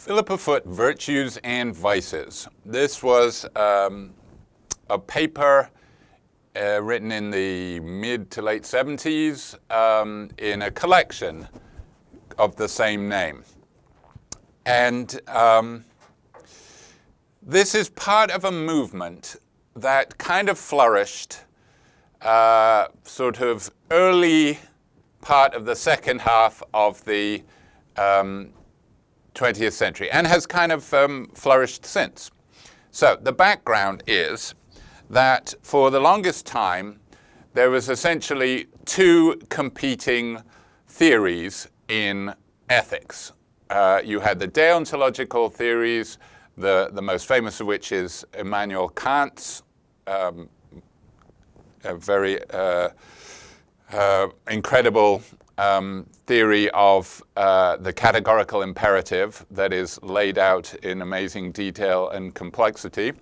Philippa Foot, Virtues and Vices. This was a paper written in the mid to late 70s in a collection of the same name. And this is part of a movement that kind of flourished sort of early part of the second half of the 20th century and has kind of flourished since. So the background is that for the longest time there was essentially two competing theories in ethics. You had the deontological theories, the most famous of which is Immanuel Kant's a very incredible theory of the categorical imperative that is laid out in amazing detail and complexity.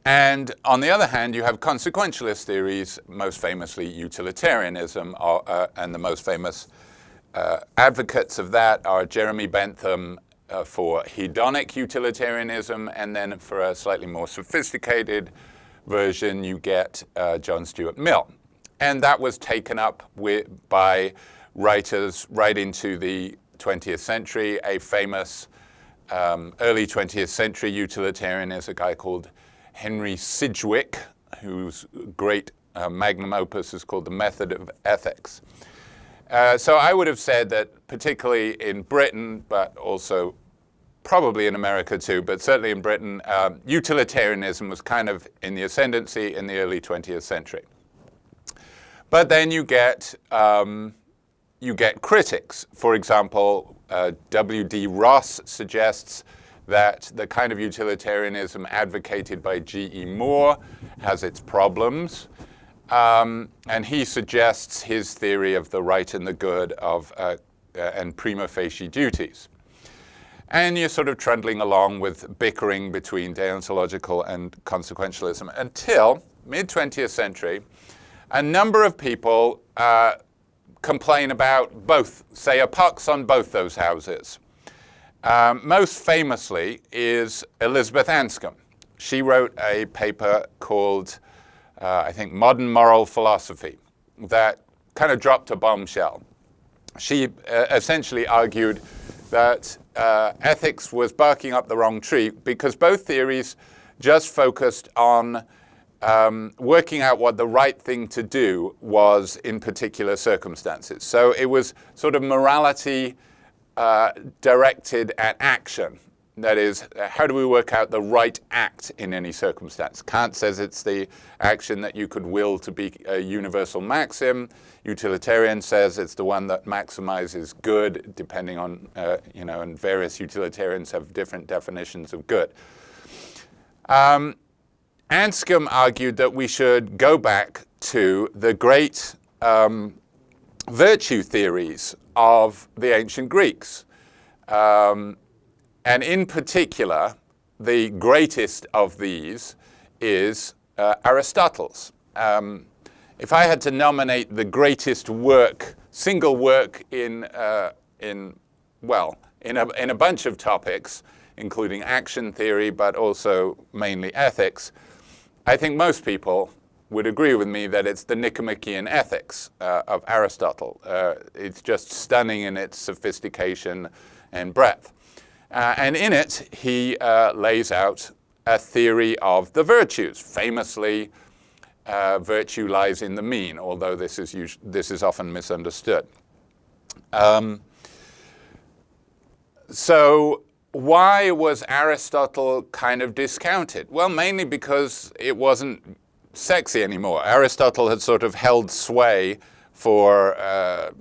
And on the other hand, you have consequentialist theories, most famously utilitarianism, and the most famous advocates of that are Jeremy Bentham for hedonic utilitarianism, and then for a slightly more sophisticated version, you get John Stuart Mill. And that was taken up by writers right into the 20th century. A famous early 20th century utilitarian is a guy called Henry Sidgwick, whose great magnum opus is called The Method of Ethics. So I would have said that particularly in Britain, but also probably in America too, but certainly in Britain, utilitarianism was kind of in the ascendancy in the early 20th century. But then you get critics. For example, W.D. Ross suggests that the kind of utilitarianism advocated by G.E. Moore has its problems. And he suggests his theory of the right and the good of and prima facie duties. And you're sort of trundling along with bickering between deontological and consequentialism until mid-20th century. A number of people complain about both, say a pox on both those houses. Most famously is Elizabeth Anscombe. She wrote a paper called, I think, Modern Moral Philosophy that kind of dropped a bombshell. She essentially argued that ethics was barking up the wrong tree because both theories just focused on working out what the right thing to do was in particular circumstances. So it was sort of morality directed at action. That is, how do we work out the right act in any circumstance? Kant says it's the action that you could will to be a universal maxim. Utilitarian says it's the one that maximizes good, depending on, and various utilitarians have different definitions of good. Anscombe argued that we should go back to the great virtue theories of the ancient Greeks. And in particular, the greatest of these is Aristotle's. If I had to nominate the greatest work, single work in a bunch of topics, including action theory, but also mainly ethics, I think most people would agree with me that it's the Nicomachean Ethics of Aristotle. It's just stunning in its sophistication and breadth. And in it, he lays out a theory of the virtues. Famously, virtue lies in the mean, although this is often misunderstood. So why was Aristotle kind of discounted? Well, mainly because it wasn't sexy anymore. Aristotle had sort of held sway for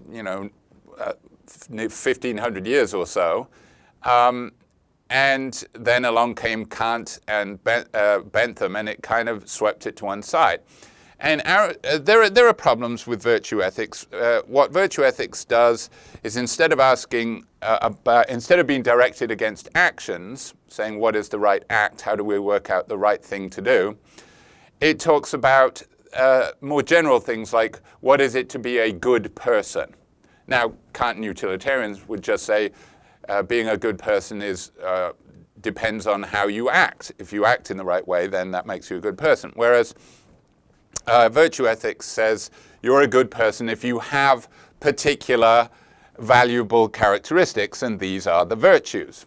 1,500 years or so. And then along came Kant and Bentham, and it kind of swept it to one side. And there are problems with virtue ethics. What virtue ethics does is instead of being directed against actions, saying what is the right act, how do we work out the right thing to do, it talks about more general things like what is it to be a good person. Now, Kantian utilitarians would just say being a good person depends on how you act. If you act in the right way, then that makes you a good person. Whereas virtue ethics says you're a good person if you have particular valuable characteristics, and these are the virtues.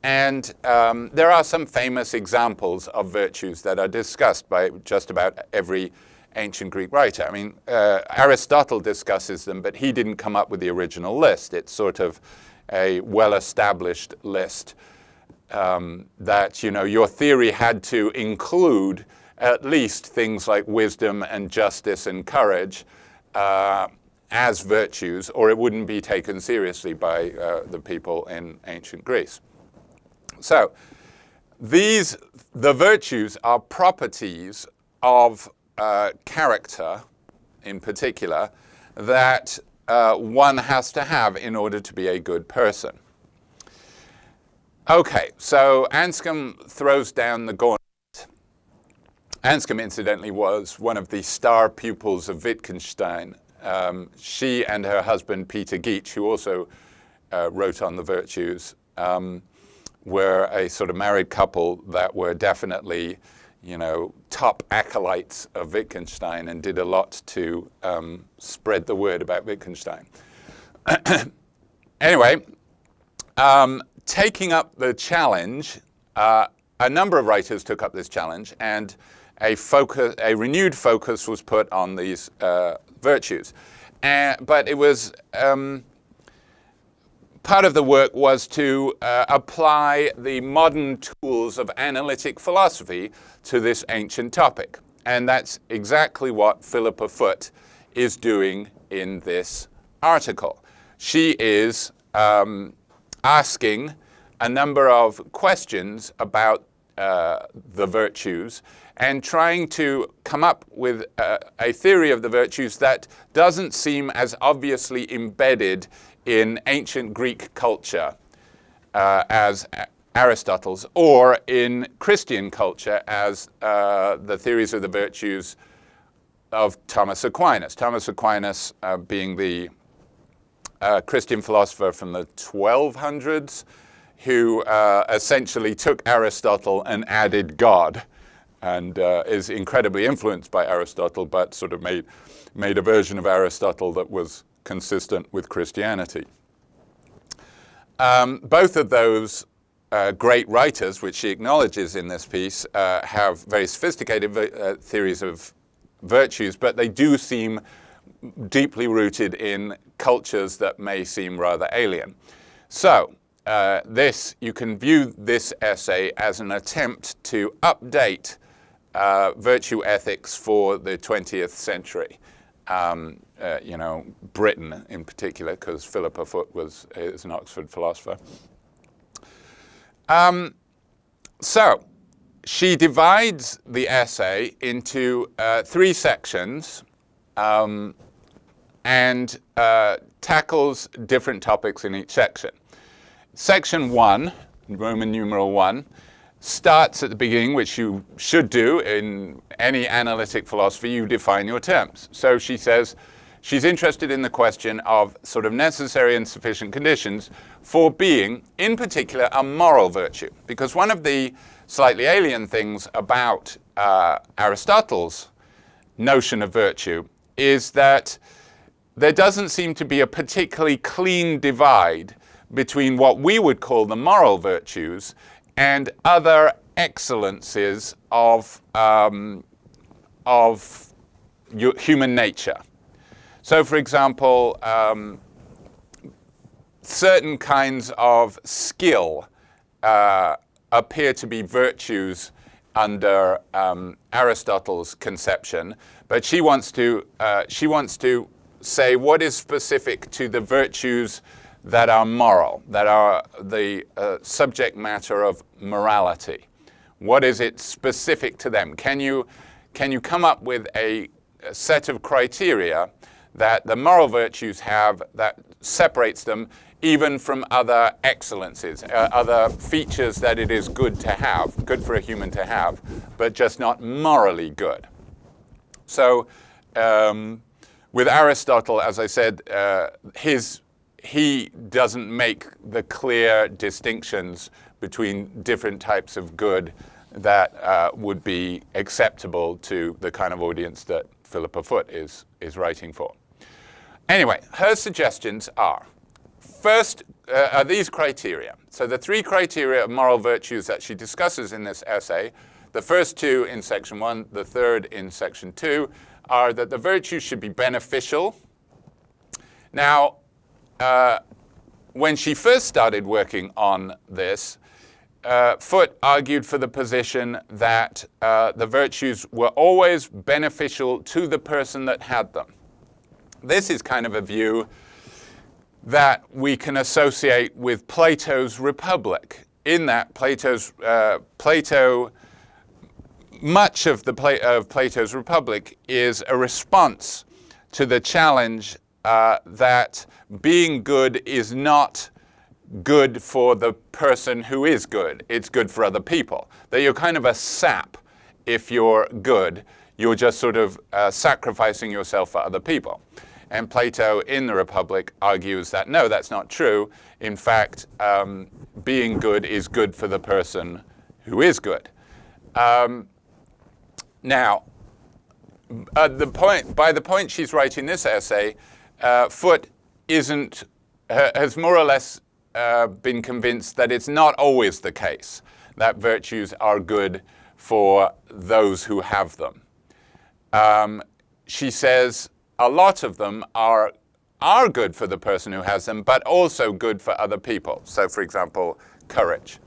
And there are some famous examples of virtues that are discussed by just about every ancient Greek writer. I mean, Aristotle discusses them, but he didn't come up with the original list. It's sort of a well-established list that, your theory had to include at least things like wisdom and justice and courage as virtues, or it wouldn't be taken seriously by the people in ancient Greece. So the virtues are properties of character, in particular, that one has to have in order to be a good person. Okay, so Anscombe throws down the gauntlet. Anscombe, incidentally, was one of the star pupils of Wittgenstein. She and her husband, Peter Geach, who also wrote on the virtues, were a sort of married couple that were definitely, top acolytes of Wittgenstein and did a lot to spread the word about Wittgenstein. Anyway, taking up the challenge, a number of writers took up this challenge, and a renewed focus was put on these virtues. But it was part of the work was to apply the modern tools of analytic philosophy to this ancient topic. And that's exactly what Philippa Foot is doing in this article. She is asking a number of questions about the virtues and trying to come up with a theory of the virtues that doesn't seem as obviously embedded in ancient Greek culture as Aristotle's, or in Christian culture as the theories of the virtues of Thomas Aquinas. Thomas Aquinas being the Christian philosopher from the 1200s, who essentially took Aristotle and added God, and is incredibly influenced by Aristotle, but sort of made a version of Aristotle that was consistent with Christianity. Both of those great writers, which she acknowledges in this piece, have very sophisticated theories of virtues, but they do seem deeply rooted in cultures that may seem rather alien. So you can view this essay as an attempt to update virtue ethics for the 20th century. Britain in particular, because Philippa Foot is an Oxford philosopher. So she divides the essay into 3 sections and tackles different topics in each section. Section 1, Roman numeral 1, starts at the beginning, which you should do in any analytic philosophy. You define your terms. So she says she's interested in the question of sort of necessary and sufficient conditions for being, in particular, a moral virtue. Because one of the slightly alien things about Aristotle's notion of virtue is that there doesn't seem to be a particularly clean divide between what we would call the moral virtues and other excellences of human nature. So, for example, certain kinds of skill appear to be virtues under Aristotle's conception, but she wants to say what is specific to the virtues that are moral, that are the subject matter of morality. What is it specific to them? Can you come up with a set of criteria that the moral virtues have that separates them even from other excellences, other features that it is good to have, good for a human to have, but just not morally good? So with Aristotle, as I said, his he doesn't make the clear distinctions between different types of good that would be acceptable to the kind of audience that Philippa Foot is writing for. Anyway, her suggestions are, first, are these criteria. So the 3 criteria of moral virtues that she discusses in this essay, the first 2 in section 1, the third in section 2, are that the virtues should be beneficial. Now, when she first started working on this, Foot argued for the position that the virtues were always beneficial to the person that had them. This is kind of a view that we can associate with Plato's Republic, in that much of Plato's Republic is a response to the challenge that being good is not good for the person who is good. It's good for other people. That you're kind of a sap if you're good. You're just sort of sacrificing yourself for other people. And Plato in the Republic argues that no, that's not true. In fact, being good is good for the person who is good. Now, by the point she's writing this essay, Foot has more or less been convinced that it's not always the case that virtues are good for those who have them. She says a lot of them are good for the person who has them, but also good for other people. So, for example, courage.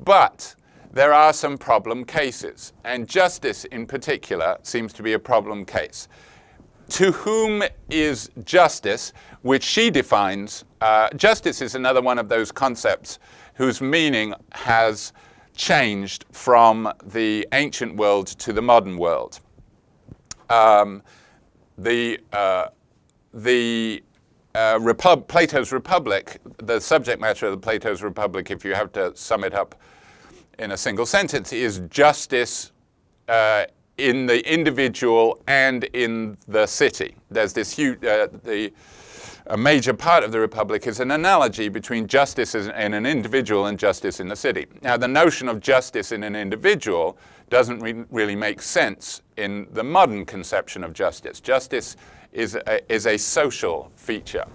But there are some problem cases, and justice in particular seems to be a problem case. To whom is justice, which she defines, justice is another one of those concepts whose meaning has changed from the ancient world to the modern world. Plato's Republic, the subject matter of the Plato's Republic, if you have to sum it up in a single sentence, is justice in the individual and in the city. There's this huge, a major part of the Republic is an analogy between justice in an individual and justice in the city. Now, the notion of justice in an individual doesn't really make sense in the modern conception of justice. Justice is a social feature.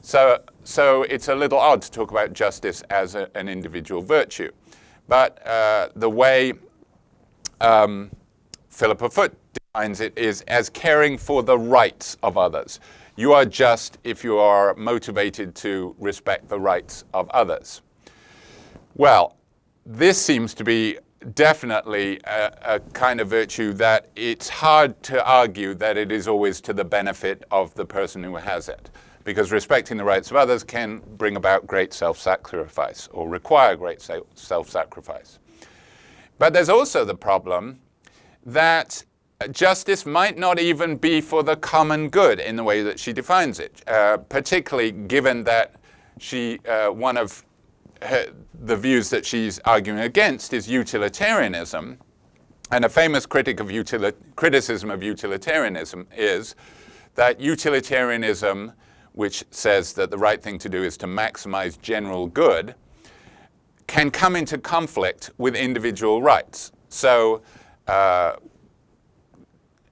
So it's a little odd to talk about justice as an individual virtue. But the way Philippa Foot defines it is as caring for the rights of others. You are just if you are motivated to respect the rights of others. Well, this seems to be definitely a kind of virtue that it's hard to argue that it is always to the benefit of the person who has it, because respecting the rights of others can bring about great self-sacrifice or require great self-sacrifice. But there's also the problem that justice might not even be for the common good in the way that she defines it, particularly given that one of the views that she's arguing against is utilitarianism. And a famous criticism of utilitarianism is that utilitarianism, which says that the right thing to do is to maximize general good, can come into conflict with individual rights. So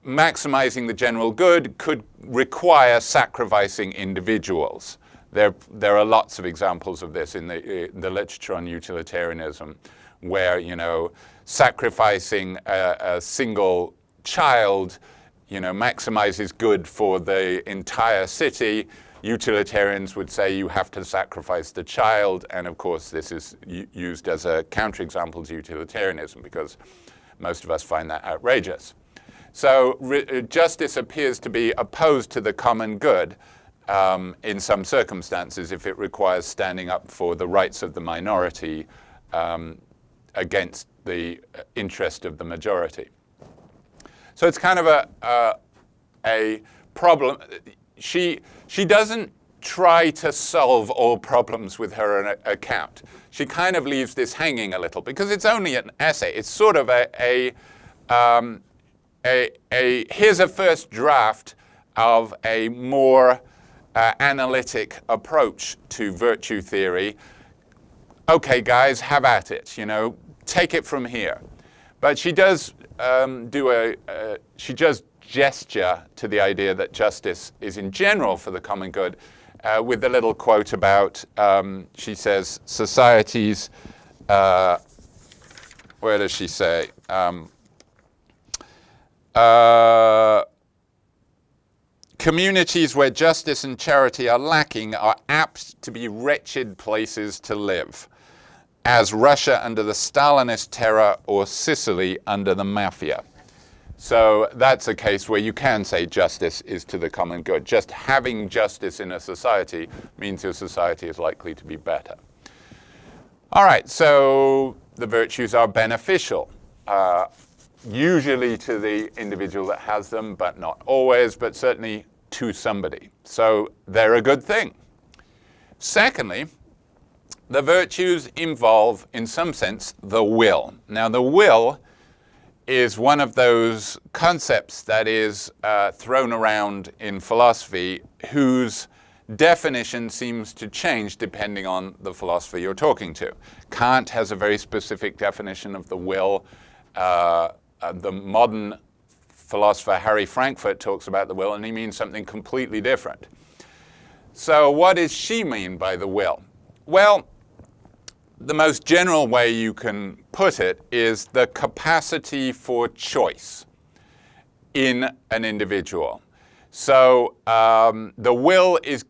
maximizing the general good could require sacrificing individuals. There are lots of examples of this in the literature on utilitarianism, where, sacrificing a single child, maximizes good for the entire city. Utilitarians would say you have to sacrifice the child, and of course this is used as a counterexample to utilitarianism, because most of us find that outrageous. So justice appears to be opposed to the common good in some circumstances if it requires standing up for the rights of the minority against the interest of the majority. So it's kind of a problem. She doesn't try to solve all problems with her account. She kind of leaves this hanging a little because it's only an essay. It's sort of here's a first draft of a more analytic approach to virtue theory. Okay, guys, have at it. Take it from here. But she does she does gesture to the idea that justice is in general for the common good, with a little quote about, she says, societies, where does she say? Communities where justice and charity are lacking are apt to be wretched places to live, as Russia under the Stalinist terror or Sicily under the mafia. So that's a case where you can say justice is to the common good. Just having justice in a society means your society is likely to be better. All right, so the virtues are beneficial, usually to the individual that has them, but not always, but certainly to somebody. So they're a good thing. Secondly, the virtues involve, in some sense, the will. Now, the will is one of those concepts that is thrown around in philosophy whose definition seems to change depending on the philosopher you're talking to. Kant has a very specific definition of the will. The modern philosopher Harry Frankfurt talks about the will, and he means something completely different. So what does she mean by the will? Well, the most general way you can put it is the capacity for choice in an individual. So the will is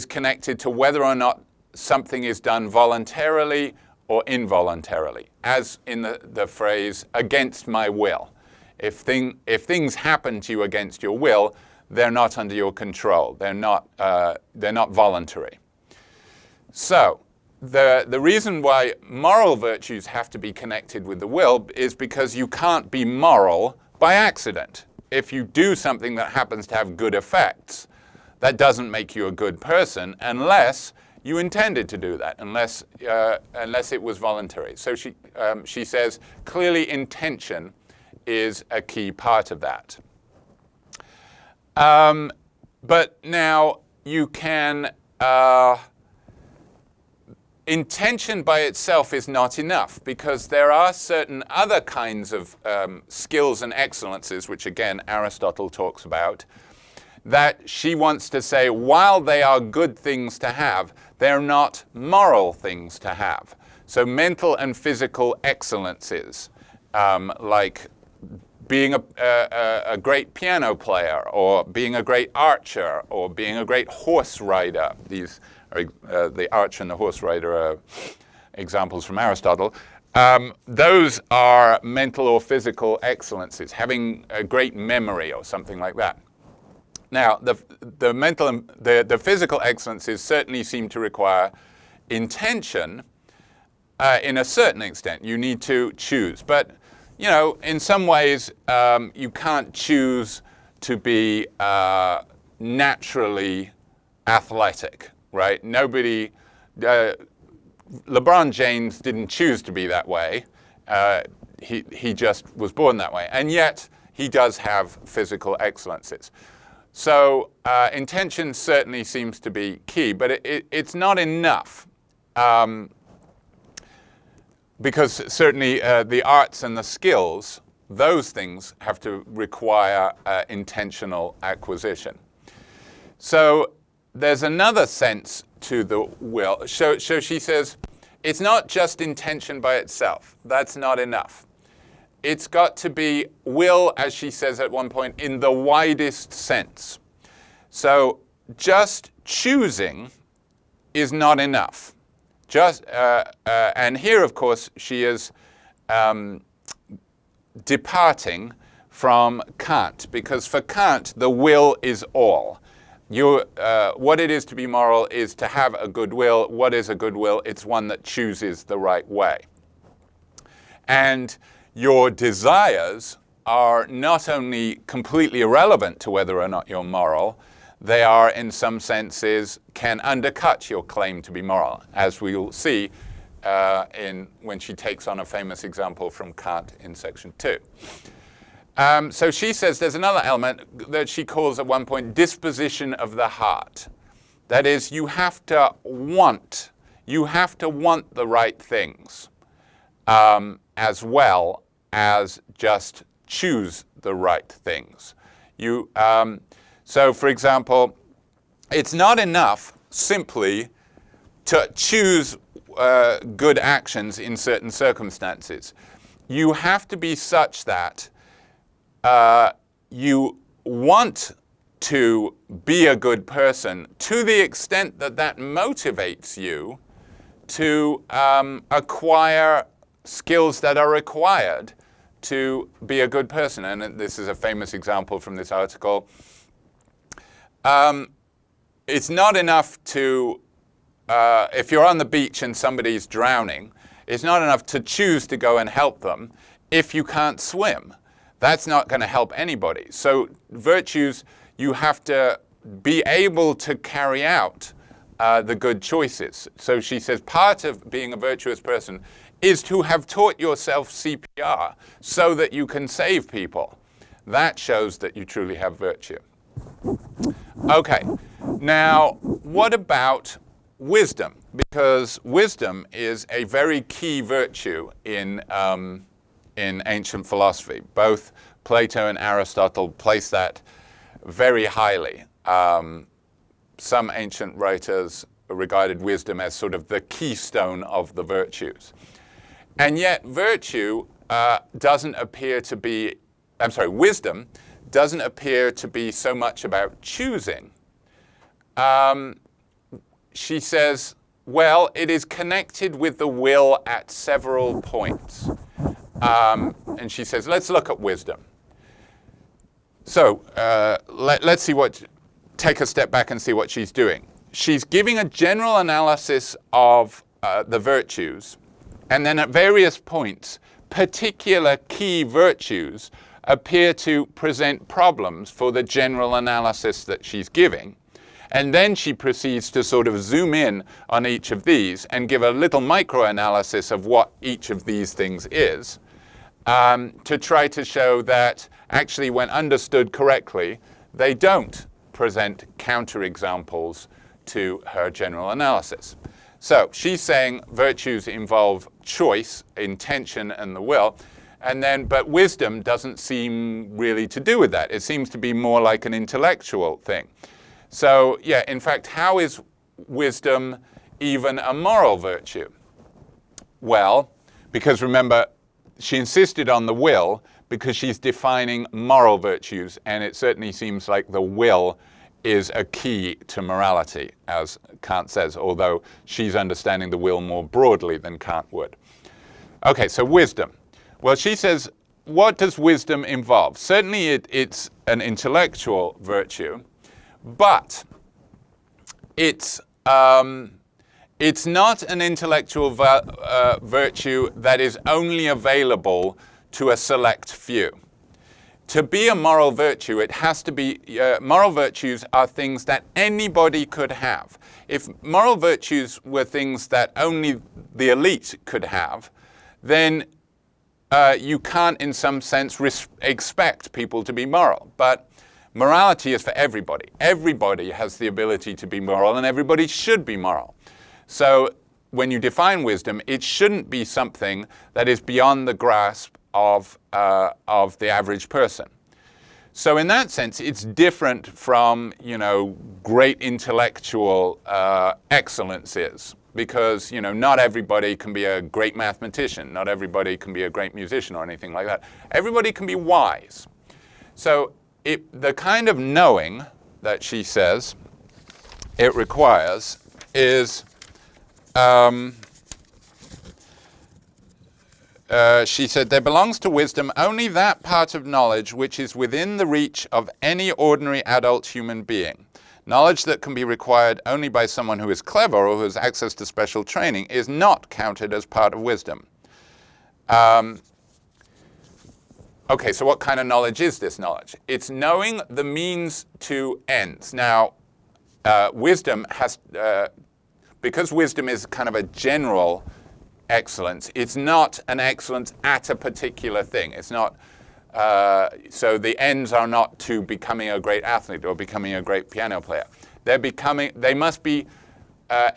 connected to whether or not something is done voluntarily or involuntarily, as in the phrase, against my will. If things happen to you against your will, they're not under your control. They're not voluntary. So the reason why moral virtues have to be connected with the will is because you can't be moral by accident. If you do something that happens to have good effects, that doesn't make you a good person unless you intended to do that, unless it was voluntary. So she says, clearly intention is a key part of that. But now you can, intention by itself is not enough, because there are certain other kinds of skills and excellences, which again Aristotle talks about, that she wants to say, while they are good things to have, they're not moral things to have. So mental and physical excellences, like being a great piano player, or being a great archer, or being a great horse rider. These are, the archer and the horse rider are examples from Aristotle. Those are mental or physical excellences, having a great memory or something like that. Now, the mental and the physical excellences certainly seem to require intention in a certain extent. You need to choose. But, in some ways, you can't choose to be naturally athletic, right? Nobody, LeBron James didn't choose to be that way. He just was born that way. And yet, he does have physical excellences. So intention certainly seems to be key, but it's not enough, because certainly the arts and the skills, those things have to require intentional acquisition. So there's another sense to the will. So she says, it's not just intention by itself. That's not enough. It's got to be will, as she says at one point, in the widest sense. So just choosing is not enough. And here, of course, she is departing from Kant, because for Kant, the will is all. What it is to be moral is to have a good will. What is a good will? It's one that chooses the right way. And your desires are not only completely irrelevant to whether or not you're moral, they are, in some senses, can undercut your claim to be moral, as we will see when she takes on a famous example from Kant in section 2. So she says there's another element that she calls at one point disposition of the heart. That is, you have to want the right things as well as just choose the right things. So, for example, it's not enough simply to choose good actions in certain circumstances. You have to be such that you want to be a good person to the extent that that motivates you to acquire skills that are required to be a good person. And this is a famous example from this article. It's not enough to, if you're on the beach and somebody's drowning, it's not enough to choose to go and help them if you can't swim. That's not going to help anybody. So virtues, you have to be able to carry out the good choices. So she says part of being a virtuous person is to have taught yourself CPR so that you can save people. That shows that you truly have virtue. Okay, now what about wisdom? Because wisdom is a very key virtue in ancient philosophy. Both Plato and Aristotle place that very highly. Some ancient writers regarded wisdom as sort of the keystone of the virtues. And yet wisdom doesn't appear to be so much about choosing. She says, well, it is connected with the will at several points. And she says, let's look at wisdom. So let's take a step back and see what she's doing. She's giving a general analysis of the virtues, and then at various points, particular key virtues appear to present problems for the general analysis that she's giving. And then she proceeds to sort of zoom in on each of these and give a little micro-analysis of what each of these things is, to try to show that actually, when understood correctly, they don't present counterexamples to her general analysis. So she's saying virtues involve choice, intention, and the will, but wisdom doesn't seem really to do with that. It seems to be more like an intellectual thing. So yeah, in fact, how is wisdom even a moral virtue? Well, because remember, she insisted on the will because she's defining moral virtues, and it certainly seems like the will is a key to morality, as Kant says, although she's understanding the will more broadly than Kant would. Okay, so wisdom. Well, she says, what does wisdom involve? Certainly it's an intellectual virtue, but it's not an intellectual virtue that is only available to a select few. To be a moral virtue, it has to be, moral virtues are things that anybody could have. If moral virtues were things that only the elite could have, then you can't, in some sense, expect people to be moral. But morality is for everybody. Everybody has the ability to be moral, and everybody should be moral. So when you define wisdom, it shouldn't be something that is beyond the grasp of the average person. So in that sense, it's different from, great intellectual excellences, because, not everybody can be a great mathematician. Not everybody can be a great musician or anything like that. Everybody can be wise. So the kind of knowing that she says it requires is, she said, there belongs to wisdom only that part of knowledge which is within the reach of any ordinary adult human being. Knowledge that can be required only by someone who is clever or who has access to special training is not counted as part of wisdom. Okay, so what kind of knowledge is this knowledge? It's knowing the means to ends. Now, wisdom has, because wisdom is kind of a general excellence, it's not an excellence at a particular thing. It's not, so the ends are not to becoming a great athlete or becoming a great piano player. They must be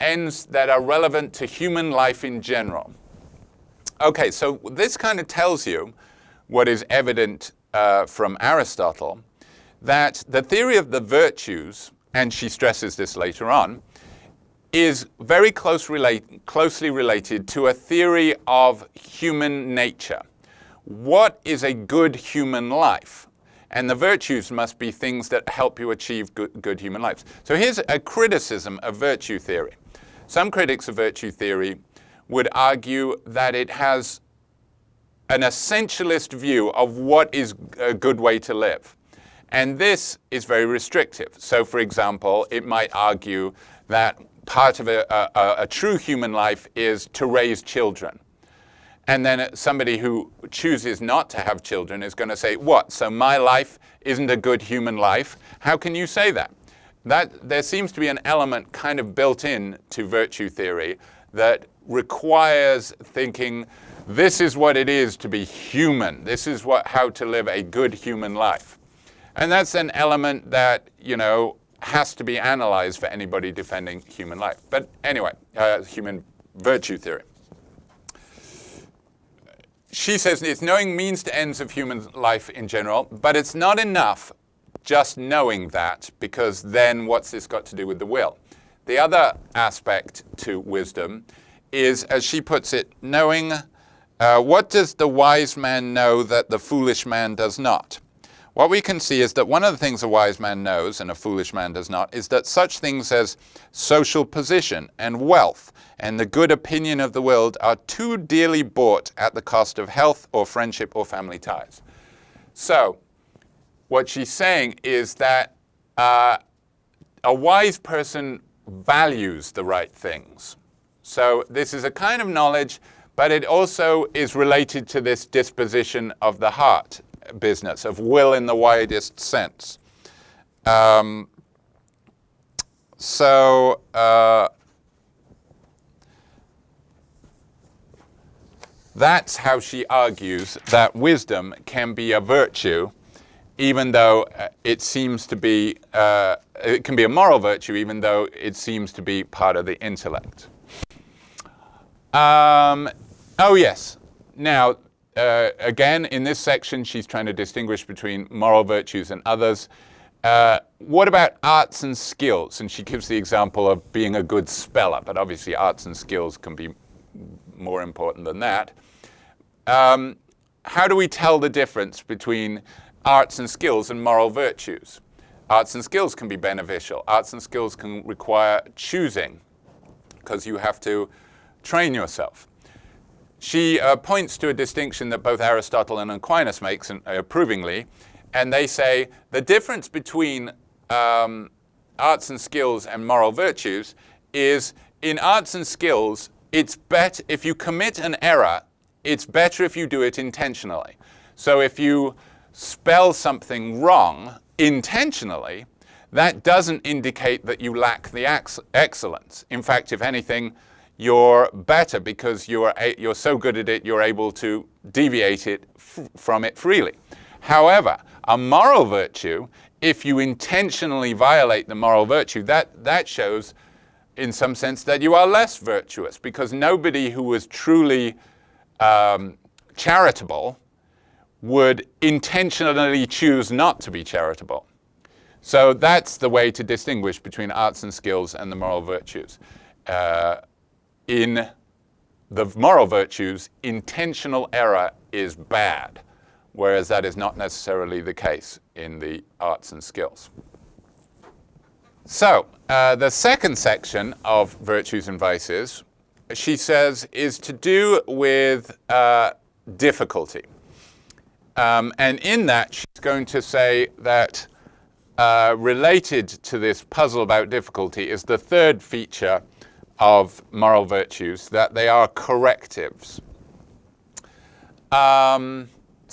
ends that are relevant to human life in general. Okay, so this kind of tells you what is evident from Aristotle, that the theory of the virtues, and she stresses this later on, is very closely related to a theory of human nature. What is a good human life? And the virtues must be things that help you achieve good human lives. So here's a criticism of virtue theory. Some critics of virtue theory would argue that it has an essentialist view of what is a good way to live. And this is very restrictive. So, for example, it might argue that part of a true human life is to raise children. And then somebody who chooses not to have children is going to say, what, so my life isn't a good human life? How can you say that? There seems to be an element kind of built in to virtue theory that requires thinking, this is what it is to be human. This is how to live a good human life. And that's an element that, has to be analyzed for anybody defending human life. But anyway, human virtue theory. She says it's knowing means to ends of human life in general, but it's not enough just knowing that, because then what's this got to do with the will? The other aspect to wisdom is, as she puts it, knowing what does the wise man know that the foolish man does not? What we can see is that one of the things a wise man knows and a foolish man does not is that such things as social position and wealth and the good opinion of the world are too dearly bought at the cost of health or friendship or family ties. So what she's saying is that a wise person values the right things. So this is a kind of knowledge, but it also is related to this disposition of the heart business, of will in the widest sense. That's how she argues that wisdom can be a virtue, even though it seems to be, it can be a moral virtue, even though it seems to be part of the intellect. Oh yes, now, again, in this section, she's trying to distinguish between moral virtues and others. What about arts and skills? And she gives the example of being a good speller, but obviously arts and skills can be more important than that. How do we tell the difference between arts and skills and moral virtues? Arts and skills can be beneficial. Arts and skills can require choosing, because you have to train yourself. She points to a distinction that both Aristotle and Aquinas makes approvingly, and they say the difference between arts and skills and moral virtues is, in arts and skills, it's better if you commit an error, it's better if you do it intentionally. So if you spell something wrong intentionally, that doesn't indicate that you lack the excellence. In fact, if anything, you're better because you're so good at it, you're able to deviate it from it freely. However, a moral virtue, if you intentionally violate the moral virtue, that shows in some sense that you are less virtuous, because nobody who was truly charitable would intentionally choose not to be charitable. So that's the way to distinguish between arts and skills and the moral virtues. In the moral virtues, intentional error is bad, whereas that is not necessarily the case in the arts and skills. So the second section of virtues and vices, she says, is to do with difficulty. And in that, she's going to say that related to this puzzle about difficulty is the third feature of moral virtues, that they are correctives. So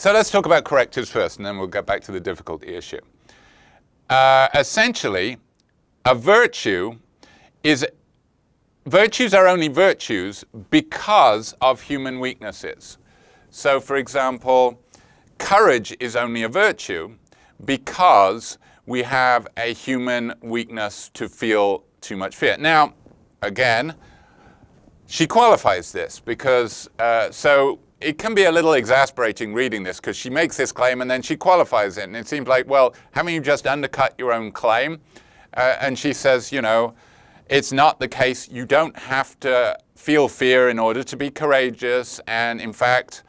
let's talk about correctives first, and then we'll get back to the difficulty issue. Essentially, a virtue is, virtues are only virtues because of human weaknesses. So, for example, courage is only a virtue because we have a human weakness to feel too much fear. Now, again, she qualifies this because, so it can be a little exasperating reading this because she makes this claim and then she qualifies it. And it seems like, well, haven't you just undercut your own claim? And she says, you know, it's not the case. You don't have to feel fear in order to be courageous. And in fact,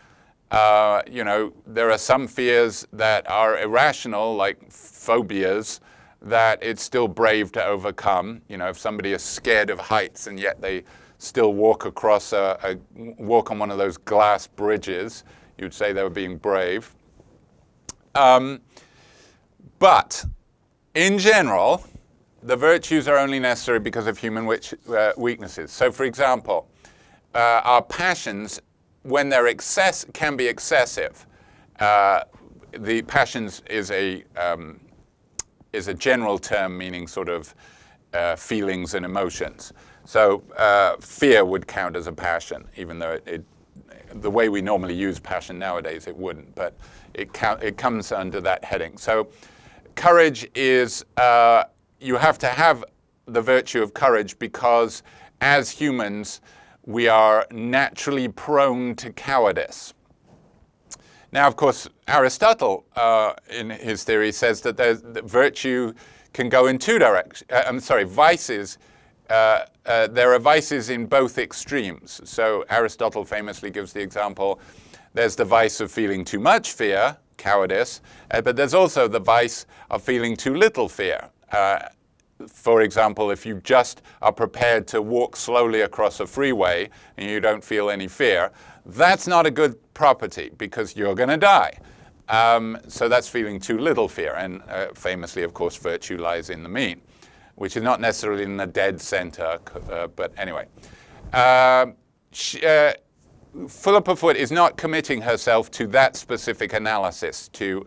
you know, there are some fears that are irrational, like phobias, that it's still brave to overcome. You know, if somebody is scared of heights and yet they still walk across walk on one of those glass bridges, you'd say they were being brave. But in general, the virtues are only necessary because of human weaknesses. So, for example, our passions, when they're can be excessive. The passions is a general term meaning sort of feelings and emotions. So fear would count as a passion, even though the way we normally use passion nowadays, it wouldn't. But it comes under that heading. So courage is, you have to have the virtue of courage because as humans, we are naturally prone to cowardice. Now, of course, Aristotle, in his theory, says that virtue can go in two directions. Vices. There are vices in both extremes. So Aristotle famously gives the example, there's the vice of feeling too much fear, cowardice, but there's also the vice of feeling too little fear. For example, if you just are prepared to walk slowly across a freeway and you don't feel any fear, that's not a good property because you're going to die. So that's feeling too little fear. And famously, of course, virtue lies in the mean, which is not necessarily in the dead center, but anyway. Philippa Foot is not committing herself to that specific analysis, to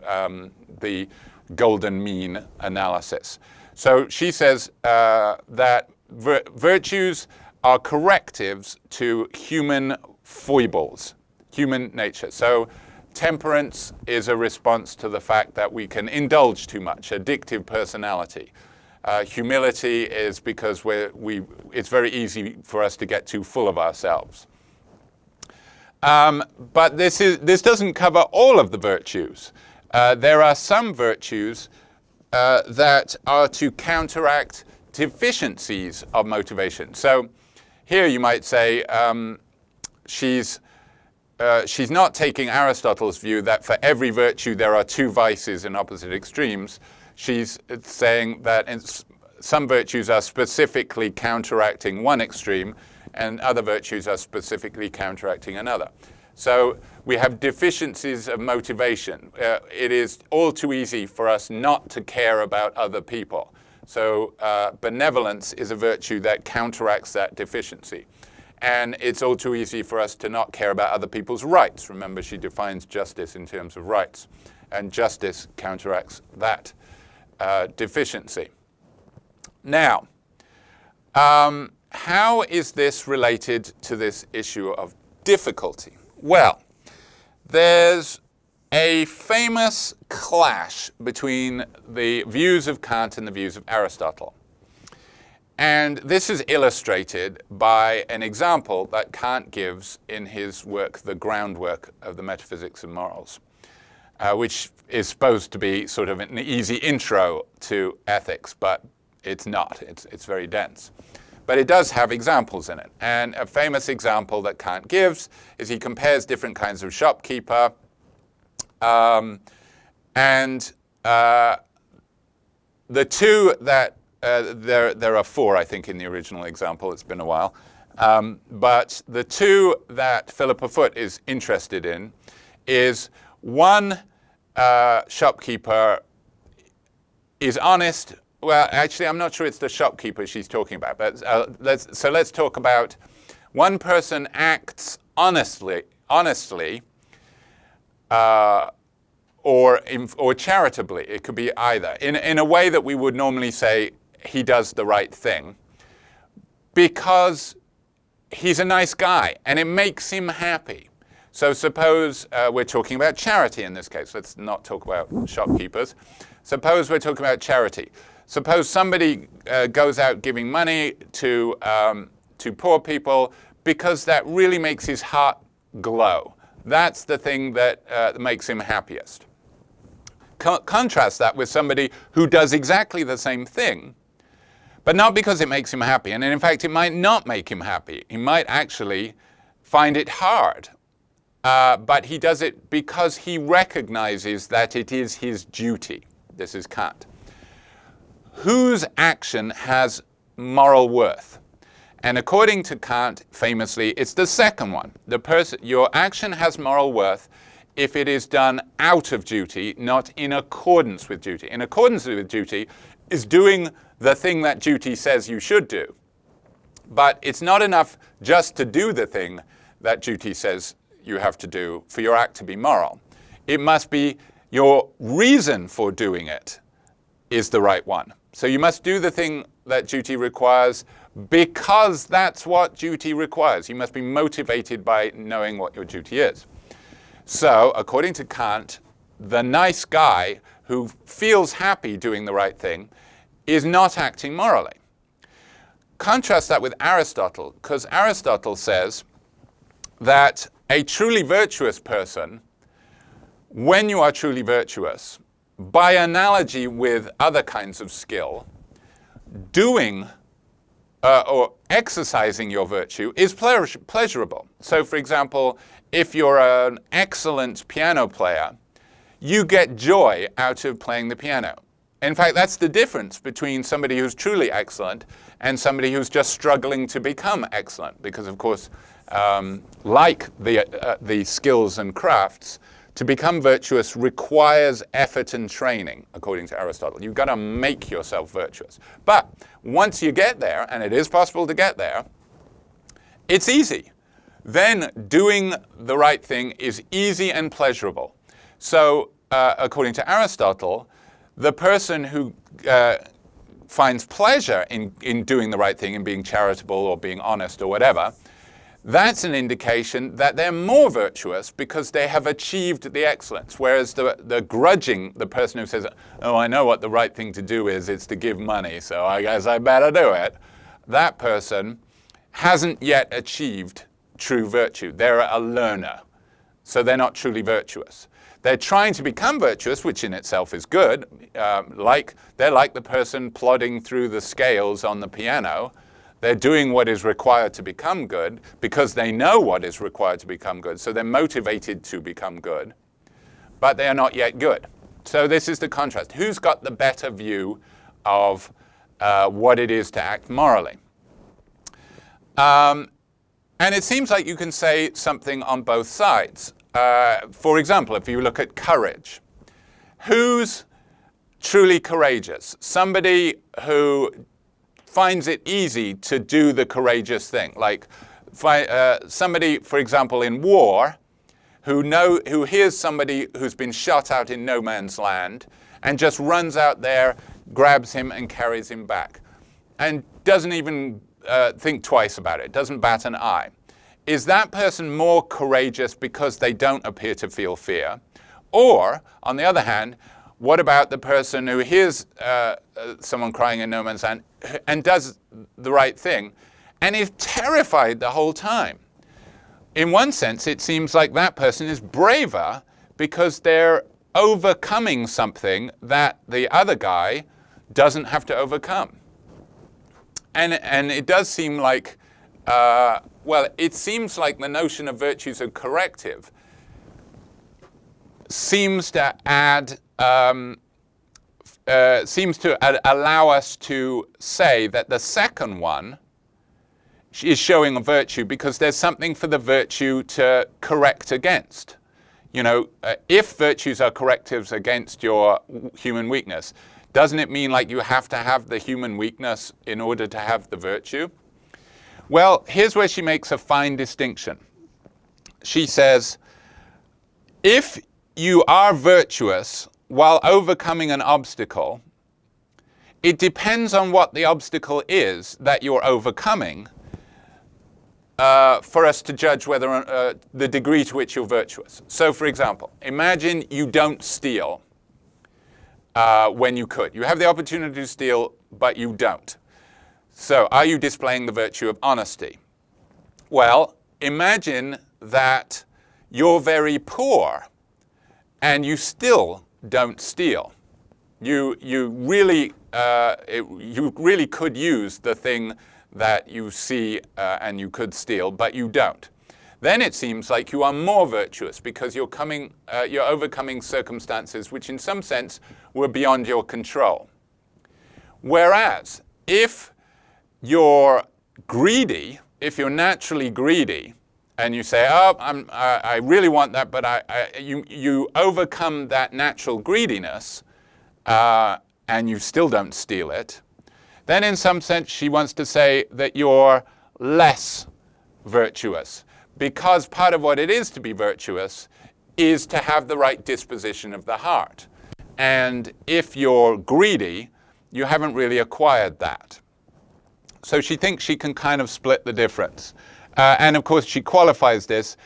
the golden mean analysis. So she says that virtues are correctives to human foibles, human nature. So temperance is a response to the fact that we can indulge too much, addictive personality. Humility is because it's very easy for us to get too full of ourselves. But this doesn't cover all of the virtues. There are some virtues that are to counteract deficiencies of motivation. So here you might say she's not taking Aristotle's view that for every virtue there are two vices in opposite extremes. She's saying that some virtues are specifically counteracting one extreme and other virtues are specifically counteracting another. So we have deficiencies of motivation. It is all too easy for us not to care about other people. So benevolence is a virtue that counteracts that deficiency. And it's all too easy for us to not care about other people's rights. Remember, she defines justice in terms of rights. And justice counteracts that deficiency. Now, how is this related to this issue of difficulty? Well, there's a famous clash between the views of Kant and the views of Aristotle. And this is illustrated by an example that Kant gives in his work, The Groundwork of the Metaphysics of Morals, which is supposed to be sort of an easy intro to ethics, but it's not. It's very dense. But it does have examples in it. And a famous example that Kant gives is he compares different kinds of shopkeeper. The two that, there are four, I think, in the original example. It's been a while. But the two that Philippa Foot is interested in is one shopkeeper is honest. Well, actually, I'm not sure it's the shopkeeper she's talking about. But let's talk about one person acts honestly, or charitably. It could be either in a way that we would normally say he does the right thing, because he's a nice guy and it makes him happy. So suppose we're talking about charity in this case. Let's not talk about shopkeepers. Suppose we're talking about charity. Suppose somebody goes out giving money to poor people because that really makes his heart glow. That's the thing that makes him happiest. Contrast that with somebody who does exactly the same thing, but not because it makes him happy. And in fact, it might not make him happy. He might actually find it hard. But he does it because he recognizes that it is his duty. This is Kant. Whose action has moral worth? And according to Kant, famously, it's the second one. Your action has moral worth if it is done out of duty, not in accordance with duty. In accordance with duty is doing the thing that duty says you should do. But it's not enough just to do the thing that duty says you have to do for your act to be moral. It must be your reason for doing it is the right one. So you must do the thing that duty requires because that's what duty requires. You must be motivated by knowing what your duty is. So, according to Kant, the nice guy who feels happy doing the right thing is not acting morally. Contrast that with Aristotle, because Aristotle says that a truly virtuous person, when you are truly virtuous, by analogy with other kinds of skill, doing or exercising your virtue is pleasurable. So, for example, if you're an excellent piano player, you get joy out of playing the piano. In fact, that's the difference between somebody who's truly excellent and somebody who's just struggling to become excellent. Because, of course, like the skills and crafts, to become virtuous requires effort and training, according to Aristotle. You've got to make yourself virtuous. But once you get there, and it is possible to get there, it's easy. Then doing the right thing is easy and pleasurable. So, according to Aristotle, the person who finds pleasure in doing the right thing, in being charitable or being honest or whatever, that's an indication that they're more virtuous because they have achieved the excellence. Whereas the grudging, the person who says, oh, I know what the right thing to do is, it's to give money, so I guess I better do it, that person hasn't yet achieved true virtue. They're a learner, so they're not truly virtuous. They're trying to become virtuous, which in itself is good. They're like the person plodding through the scales on the piano. They're doing what is required to become good because they know what is required to become good. So they're motivated to become good, but they are not yet good. So this is the contrast. Who's got the better view of what it is to act morally? And it seems like you can say something on both sides. For example, if you look at courage, who's truly courageous? Somebody who finds it easy to do the courageous thing. Like somebody, for example, in war, who hears somebody who's been shot out in no man's land and just runs out there, grabs him and carries him back, and doesn't even think twice about it, doesn't bat an eye. Is that person more courageous because they don't appear to feel fear? Or, on the other hand, what about the person who hears someone crying in no man's land and does the right thing and is terrified the whole time? In one sense, it seems like that person is braver because they're overcoming something that the other guy doesn't have to overcome. And it does seem like, it seems like the notion of virtues of corrective seems to add, seems to allow us to say that the second one is showing a virtue because there's something for the virtue to correct against. You know, if virtues are correctives against your human weakness, doesn't it mean like you have to have the human weakness in order to have the virtue? Well, here's where she makes a fine distinction. She says, if you are virtuous while overcoming an obstacle, it depends on what the obstacle is that you're overcoming for us to judge whether the degree to which you're virtuous. So, for example, imagine you don't steal. when you could. You have the opportunity to steal, but you don't. So are you displaying the virtue of honesty? Well, imagine that you're very poor and you still don't steal. You really could use the thing that you see and you could steal, but you don't. Then it seems like you are more virtuous because you're overcoming circumstances which in some sense were beyond your control. Whereas if you're greedy, if you're naturally greedy, and you say, oh, I really want that, but you overcome that natural greediness, and you still don't steal it, then in some sense she wants to say that you're less virtuous. Because part of what it is to be virtuous is to have the right disposition of the heart. And if you're greedy, you haven't really acquired that. So she thinks she can kind of split the difference. And of course she qualifies this,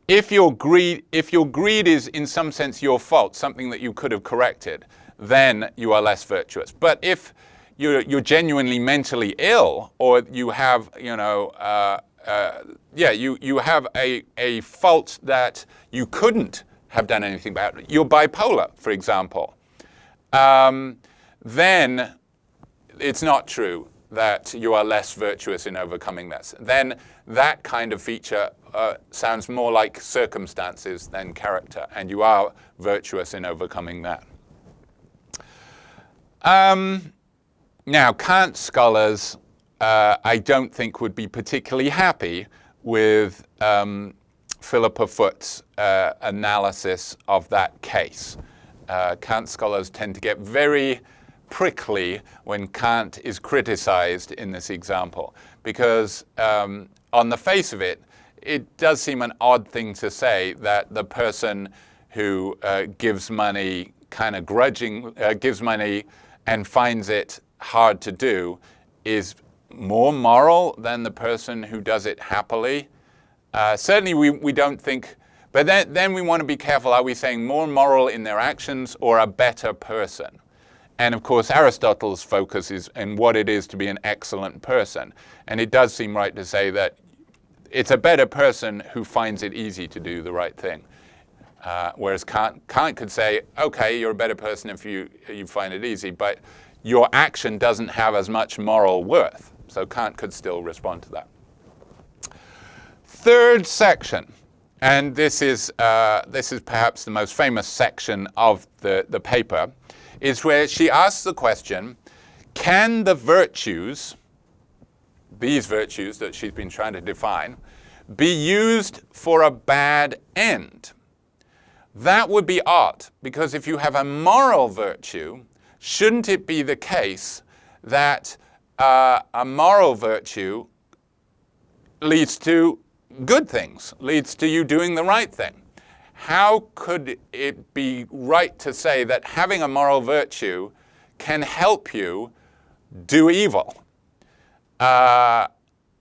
if your greed is in some sense your fault, something that you could have corrected, then you are less virtuous. But if you're genuinely mentally ill, or you have, you have a fault that you couldn't have done anything about, you're bipolar, for example, then it's not true that you are less virtuous in overcoming this. Then that kind of feature sounds more like circumstances than character, and you are virtuous in overcoming that. Now, Kant scholars, I don't think, would be particularly happy with Philippa Foot's analysis of that case. Kant scholars tend to get very prickly when Kant is criticized in this example, because on the face of it, it does seem an odd thing to say that the person who gives money kind of gives money and finds it hard to do is more moral than the person who does it happily. Certainly we don't think, but then we want to be careful. Are we saying more moral in their actions or a better person? And of course, Aristotle's focus is in what it is to be an excellent person. And it does seem right to say that it's a better person who finds it easy to do the right thing. Whereas Kant could say, okay, you're a better person if you find it easy, but your action doesn't have as much moral worth. So Kant could still respond to that. Third section, and this is perhaps the most famous section of the paper, is where she asks the question, can the virtues, these virtues that she's been trying to define, be used for a bad end? That would be odd, because if you have a moral virtue, shouldn't it be the case that a moral virtue leads to good things, leads to you doing the right thing? How could it be right to say that having a moral virtue can help you do evil?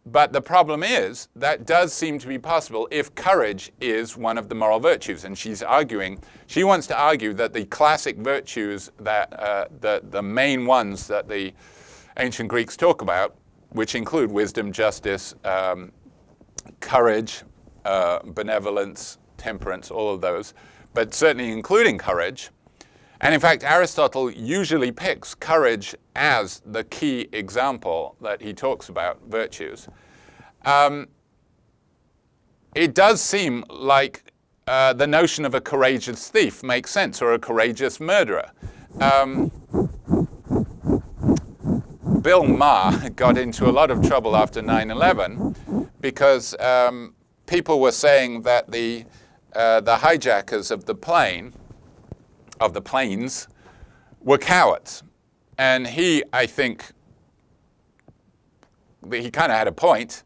But the problem is that does seem to be possible if courage is one of the moral virtues. And she wants to argue that the classic virtues, that the main ones that the ancient Greeks talk about, which include wisdom, justice, courage, benevolence, temperance, all of those, but certainly including courage. And in fact, Aristotle usually picks courage as the key example that he talks about virtues. It does seem like the notion of a courageous thief makes sense, or a courageous murderer. Bill Maher got into a lot of trouble after 9/11 because people were saying that the hijackers of the planes were cowards. And I think he kind of had a point.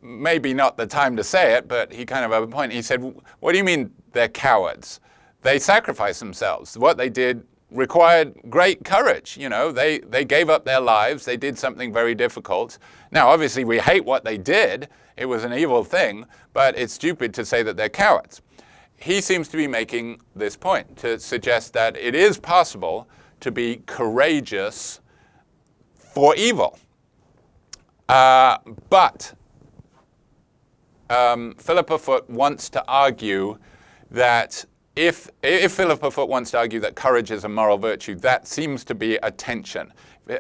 Maybe not the time to say it, but he kind of had a point. He said, what do you mean they're cowards? They sacrificed themselves. What they did required great courage. They gave up their lives. They did something very difficult. Now, obviously, we hate what they did. It was an evil thing, but it's stupid to say that they're cowards. he seems to be making this point to suggest that it is possible to be courageous for evil. But Philippa Foot wants to argue that if Philippa Foot wants to argue that courage is a moral virtue, that seems to be a tension.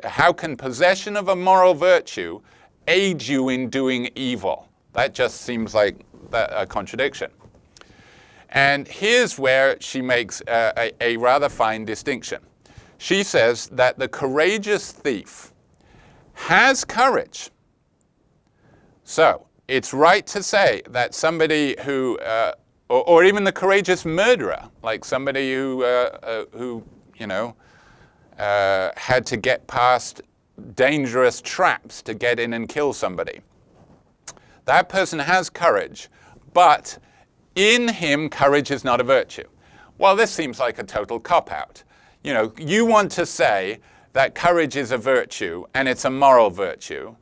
How can possession of a moral virtue aid you in doing evil? That just seems like a contradiction. And here's where she makes a rather fine distinction. She says that the courageous thief has courage. So it's right to say that somebody who, or even the courageous murderer, like somebody who had to get past dangerous traps to get in and kill somebody. That person has courage, but in him, courage is not a virtue. Well, this seems like a total cop-out. You want to say that courage is a virtue and it's a moral virtue.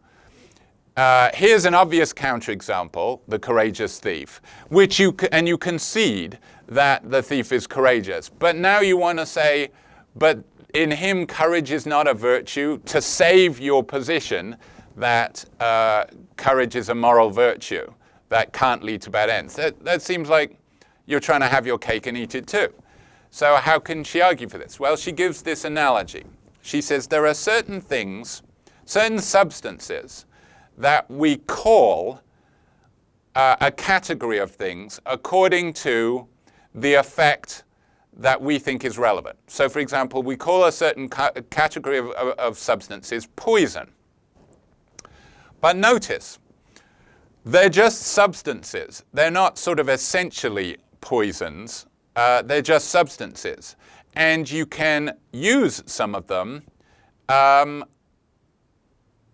Here's an obvious counterexample, the courageous thief, which you concede that the thief is courageous. But now you want to say, but in him, courage is not a virtue, to save your position that courage is a moral virtue that can't lead to bad ends. That seems like you're trying to have your cake and eat it too. So how can she argue for this? Well, she gives this analogy. She says there are certain things, certain substances that we call a category of things according to the effect that we think is relevant. So, for example, we call a certain category of substances poison. But notice, they're just substances. They're not sort of essentially poisons. They're just substances. And you can use some of them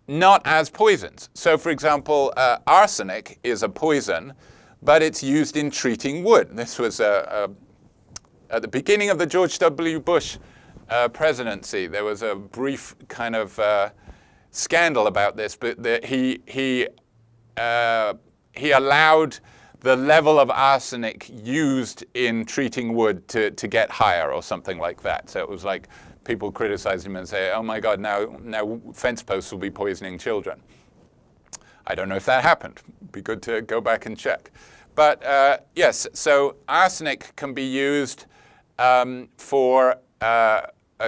not as poisons. So, for example, arsenic is a poison, but it's used in treating wood. This was at the beginning of the George W. Bush presidency. There was a brief kind of scandal about this, but he allowed the level of arsenic used in treating wood to get higher or something like that. So it was like people criticize him and say, oh my God, now fence posts will be poisoning children. I don't know if that happened. It'd be good to go back and check. But yes, so arsenic can be used for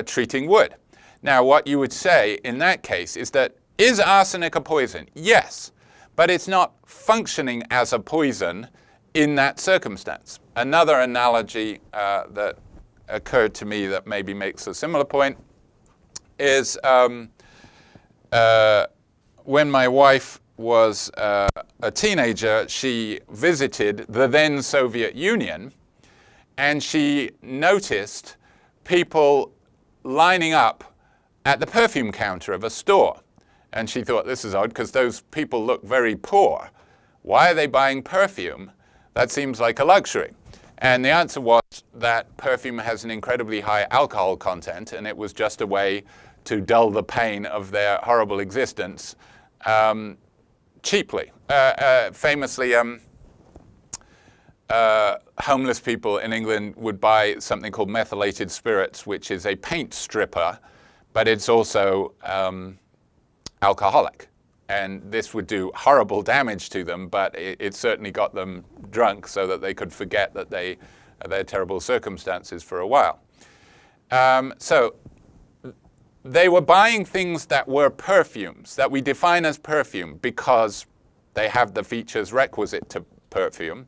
treating wood. Now, what you would say in that case is that, is arsenic a poison? Yes, but it's not functioning as a poison in that circumstance. Another analogy that occurred to me that maybe makes a similar point is when my wife was a teenager, she visited the then Soviet Union, and she noticed people lining up at the perfume counter of a store. And she thought, this is odd because those people look very poor. Why are they buying perfume? That seems like a luxury. And the answer was that perfume has an incredibly high alcohol content, and it was just a way to dull the pain of their horrible existence cheaply. Famously, homeless people in England would buy something called methylated spirits, which is a paint stripper, but it's also alcoholic. And this would do horrible damage to them, but it certainly got them drunk so that they could forget that their terrible circumstances for a while. So they were buying things that were perfumes, that we define as perfume because they have the features requisite to perfume,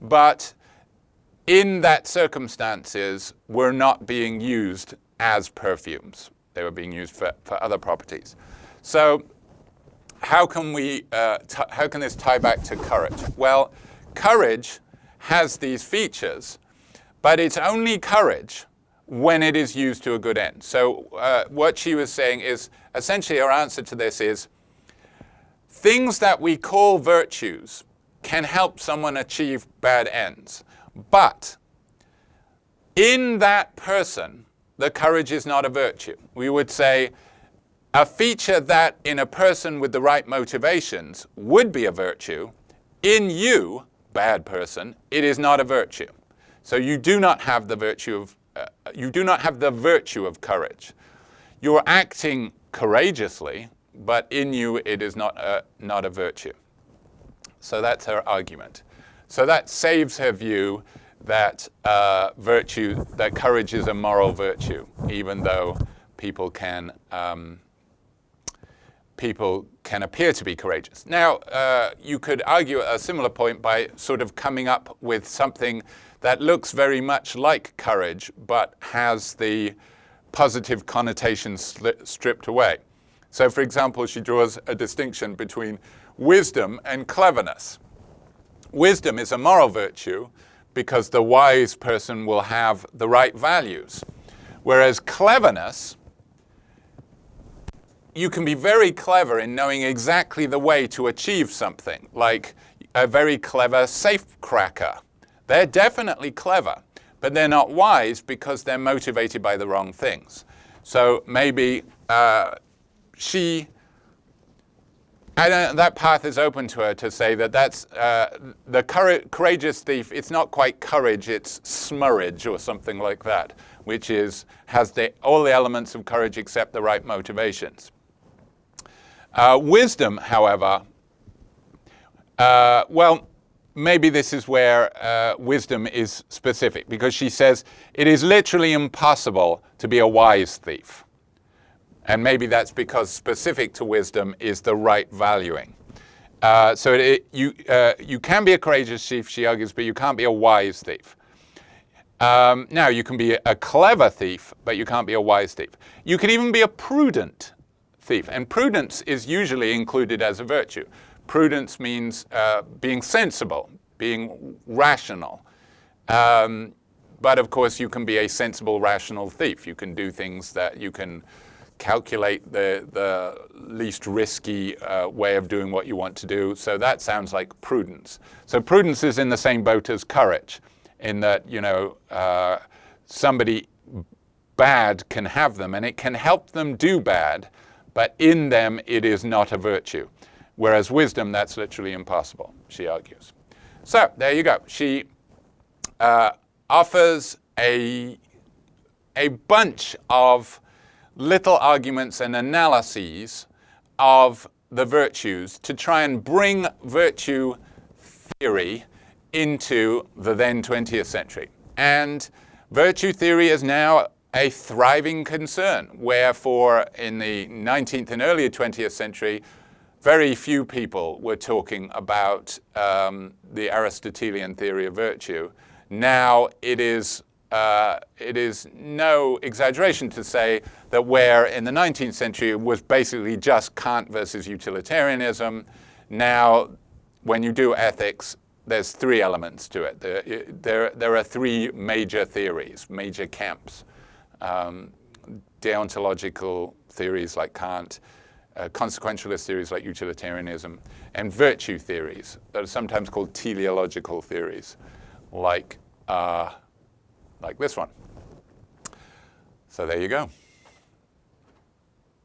but in that circumstances were not being used as perfumes. They were being used for other properties. So how can this tie back to courage? Well, courage has these features, but it's only courage when it is used to a good end. So what she was saying is, essentially her answer to this is, things that we call virtues can help someone achieve bad ends. But in that person, the courage is not a virtue. We would say a feature that in a person with the right motivations would be a virtue, in you, bad person, it is not a virtue. So you do not have the virtue of courage. You're acting courageously, but in you it is not a virtue. So that's her argument. So that saves her view that that courage is a moral virtue, even though people can appear to be courageous. Now, you could argue a similar point by sort of coming up with something that looks very much like courage, but has the positive connotations stripped away. So, for example, she draws a distinction between wisdom and cleverness. Wisdom is a moral virtue because the wise person will have the right values, whereas cleverness, you can be very clever in knowing exactly the way to achieve something, like a very clever safecracker. They're definitely clever, but they're not wise because they're motivated by the wrong things. So maybe that path is open to her to say that that's the courageous thief. It's not quite courage, it's smurrage or something like that, which has all the elements of courage except the right motivations. Wisdom, however, maybe this is where wisdom is specific, because she says it is literally impossible to be a wise thief. And maybe that's because specific to wisdom is the right valuing. So you can be a courageous thief, she argues, but you can't be a wise thief. Now, you can be a clever thief, but you can't be a wise thief. You can even be a prudent thief, and prudence is usually included as a virtue. Prudence means being sensible, being rational. But of course, you can be a sensible, rational thief. You can do things that you can calculate the least risky way of doing what you want to do. So that sounds like prudence. So prudence is in the same boat as courage, in that, somebody bad can have them, and it can help them do bad, but in them it is not a virtue. Whereas wisdom, that's literally impossible, she argues. So there you go. She offers a bunch of little arguments and analyses of the virtues to try and bring virtue theory into the then 20th century. And virtue theory is now a thriving concern, wherefore in the 19th and earlier 20th century, very few people were talking about the Aristotelian theory of virtue. Now it is no exaggeration to say that where in the 19th century it was basically just Kant versus utilitarianism, now when you do ethics, there's three elements to it. There are three major theories, major camps. Deontological theories like Kant, consequentialist theories like utilitarianism, and virtue theories that are sometimes called teleological theories, like this one. So there you go.